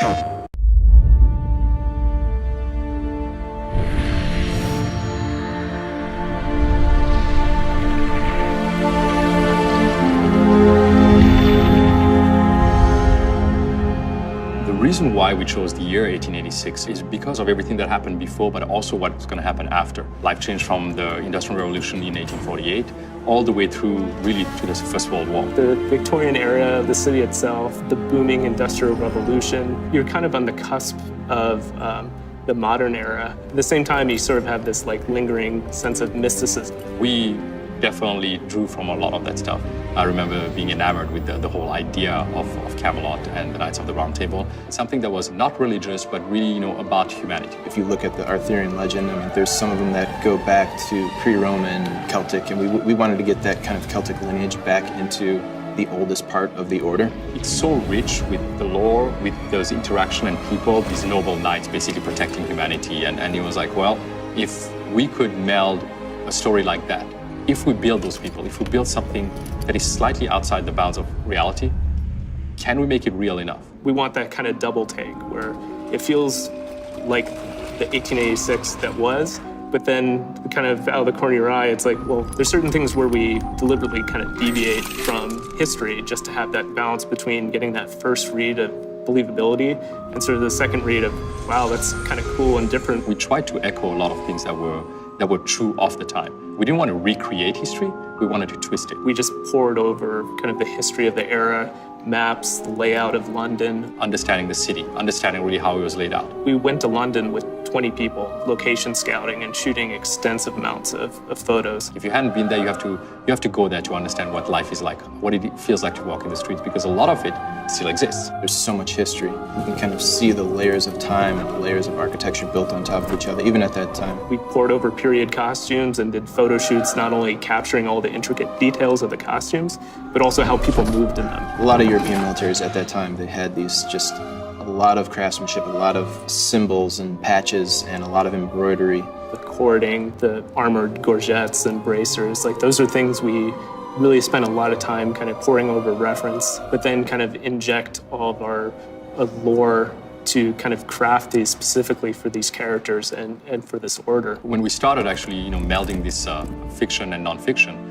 The reason why we chose the year 1886 is because of everything that happened before, but also what's going to happen after. Life changed from the Industrial Revolution in 1848 all the way through really to the First World War. The Victorian era, the city itself, the booming Industrial Revolution, you're kind of on the cusp of the modern era. At the same time, you sort of have this like lingering sense of mysticism. We definitely drew from a lot of that stuff. I remember being enamored with the whole idea of Camelot and the Knights of the Round Table. Something that was not religious, but really, about humanity. If you look at the Arthurian legend, there's some of them that go back to pre-Roman, Celtic, and we wanted to get that kind of Celtic lineage back into the oldest part of the order. It's so rich with the lore, with those interaction and people, these noble knights basically protecting humanity. And it was like, well, if we could meld a story like that, if we build those people, if we build something that is slightly outside the bounds of reality, can we make it real enough? We want that kind of double take where it feels like the 1886 that was, but then kind of out of the corner of your eye, it's like, well, there's certain things where we deliberately kind of deviate from history just to have that balance between getting that first read of believability and sort of the second read of, wow, that's kind of cool and different. We tried to echo a lot of things that were true of the time. We didn't want to recreate history, we wanted to twist it. We just poured over kind of the history of the era, maps, the layout of London. Understanding the city, understanding really how it was laid out. We went to London with 20 people, location scouting and shooting extensive amounts of photos. If you hadn't been there, you have to go there to understand what life is like, what it feels like to walk in the streets, because a lot of it still exists. There's so much history. You can kind of see the layers of time and the layers of architecture built on top of each other, even at that time. We poured over period costumes and did photo shoots, not only capturing all the intricate details of the costumes, but also how people moved in them. A lot of European militaries at that time, they had these just a lot of craftsmanship, a lot of symbols and patches, and a lot of embroidery. The cording, the armored gorgets and bracers, like those are things we really spent a lot of time kind of pouring over reference, but then kind of inject all of our lore to kind of craft these specifically for these characters and for this order. When we started actually, melding this fiction and nonfiction,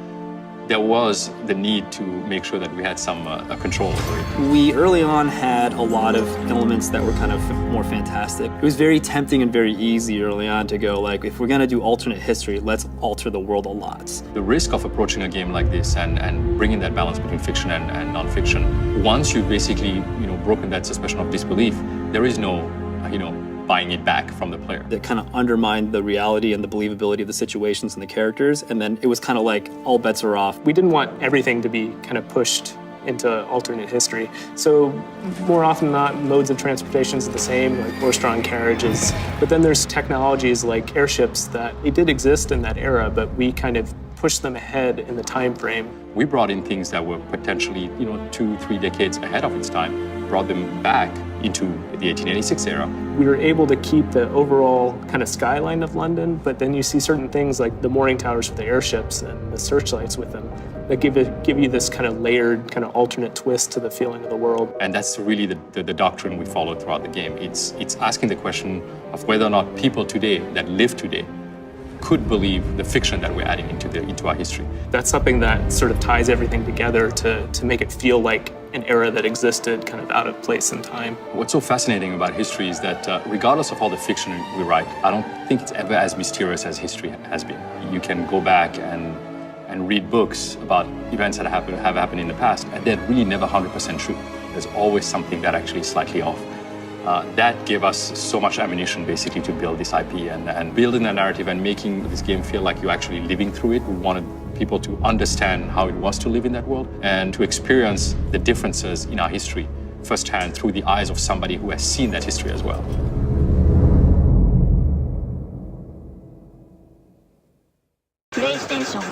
there was the need to make sure that we had some control over it. We early on had a lot of elements that were kind of more fantastic. It was very tempting and very easy early on to go like, if we're gonna do alternate history, let's alter the world a lot. The risk of approaching a game like this and bringing that balance between fiction and nonfiction, once you've basically broken that suspension of disbelief, there is no buying it back from the player. That kind of undermined the reality and the believability of the situations and the characters, and then it was kind of like all bets are off. We didn't want everything to be kind of pushed into alternate history. So more often than not, modes of transportation is the same, like horse-drawn carriages. But then there's technologies like airships that they did exist in that era, but we kind of pushed them ahead in the time frame. We brought in things that were potentially 2-3 decades ahead of its time, brought them back into the 1886 era. We were able to keep the overall kind of skyline of London, but then you see certain things like the mooring towers for the airships and the searchlights with them that give you this kind of layered, kind of alternate twist to the feeling of the world. And that's really the doctrine we followed throughout the game. It's asking the question of whether or not people today that live today could believe the fiction that we're adding into our history. That's something that sort of ties everything together to make it feel like an era that existed kind of out of place in time. What's so fascinating about history is that regardless of all the fiction we write, I don't think it's ever as mysterious as history has been. You can go back and read books about events that have happened in the past, and they're really never 100% true. There's always something that actually is slightly off. That gave us so much ammunition basically to build this IP and building a narrative and making this game feel like you're actually living through it. We wanted people to understand how it was to live in that world and to experience the differences in our history firsthand through the eyes of somebody who has seen that history as well. PlayStation